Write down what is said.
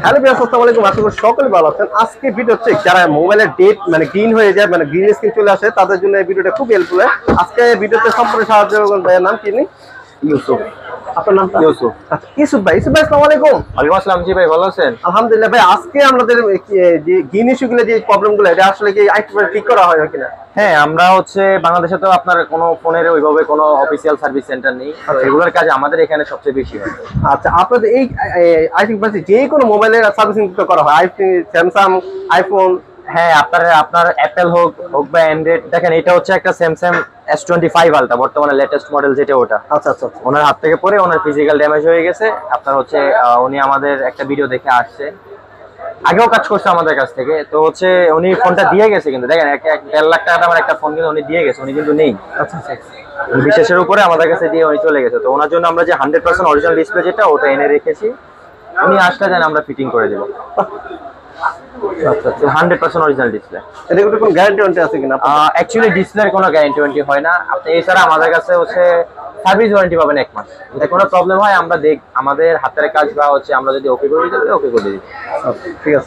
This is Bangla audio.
হ্যালো ভিউয়ার্স, আসসালামু আলাইকুম। আশা করি সকলে ভালো আছেন। আজকে ভিডিও হচ্ছে যারা মোবাইলের ডেট মানে গ্রিন হয়ে যায়, মানে গ্রিন স্ক্রিন চলে আসে, তাদের জন্য এই ভিডিওটা খুব হেল্পফুল। আজকে ভিডিওতে সম্পূর্ণ সাহায্য করবেন। ভাইয়ের নাম কি? ইউসুফ। আপনার নামটা? ইউসুফ। আচ্ছা, ইউসুফ ভাই, আসসালামু আলাইকুম। ওয়ালাইকুম আসসালাম। জি ভাই, ভালো আছেন? আলহামদুলিল্লাহ ভাই। আজকে আমাদের যে গ্রিন ইস্যুগুলো, যে প্রবলেমগুলো, এটা আসলে কি আরেকটু ঠিক করা হয় কিনা? হ্যাঁ, আমরা হচ্ছে বাংলাদেশে তো আপনার কোনো ফোনের ওইভাবে কোনো অফিসিয়াল সার্ভিস সেন্টার নেই, তো এগুলোর কাজ আমাদের এখানে সবচেয়ে বেশি হয়। আচ্ছা, আপনাদের এই আই থিঙ্ক যে কোনো মোবাইলের সার্ভিসিং করা হয়, স্যামসাং, আইফোন? হ্যাঁ, আপনার অ্যাপেল হোক হোক বা অ্যান্ড্রয়েড, দেখেন এটা হচ্ছে একটা স্যামসাং S25 আলট্রা, বর্তমানে লেটেস্ট মডেল যেটা, ওটা আচ্ছা আচ্ছা আচ্ছা। ওনার হাত থেকে পড়ে ওনার ফিজিক্যাল ড্যামেজ হয়ে গেছে। আপনার হচ্ছে উনি আমাদের একটা ভিডিও দেখে আসছে, আগেও কাজ করছে আমাদের কাছ থেকে, তো হচ্ছে উনি ফোনটা দিয়ে গেছে, কিন্তু দেখেন 1.5 লাখ টাকা দামের একটা ফোন কিন্তু উনি দিয়ে গেছে, উনি কিন্তু নেই। আচ্ছা আচ্ছা। বিশেষের উপরে আমাদের কাছে দিয়ে উনি চলে গেছে, তো ওনার জন্য আমরা যে 100% অরিজিনাল ডিসপ্লে যেটা, ওটা এনে রেখেছি। উনি আসলে জানেন আমরা ফিটিং করে দেবো। আচ্ছা আচ্ছা। 100% অরিজিনাল ডিসপ্লে। এটা কোনো গ্যারান্টি ওয়ারেন্টি আছে কিনা? অ্যাকচুয়ালি ডিসপ্লের কোনো গ্যারান্টি ওয়ারেন্টি হয় না। আপনি এছাড়া আমাদের কাছে হচ্ছে সার্ভিস ওয়ারেন্টি পাবেন 1 মাস। যদি কোনো প্রবলেম হয় আমরা আমাদের হাতের কাজ বা হচ্ছে আমরা যদি ওকে করে দিতে ওকে করে দিই। আচ্ছা, ঠিক আছে।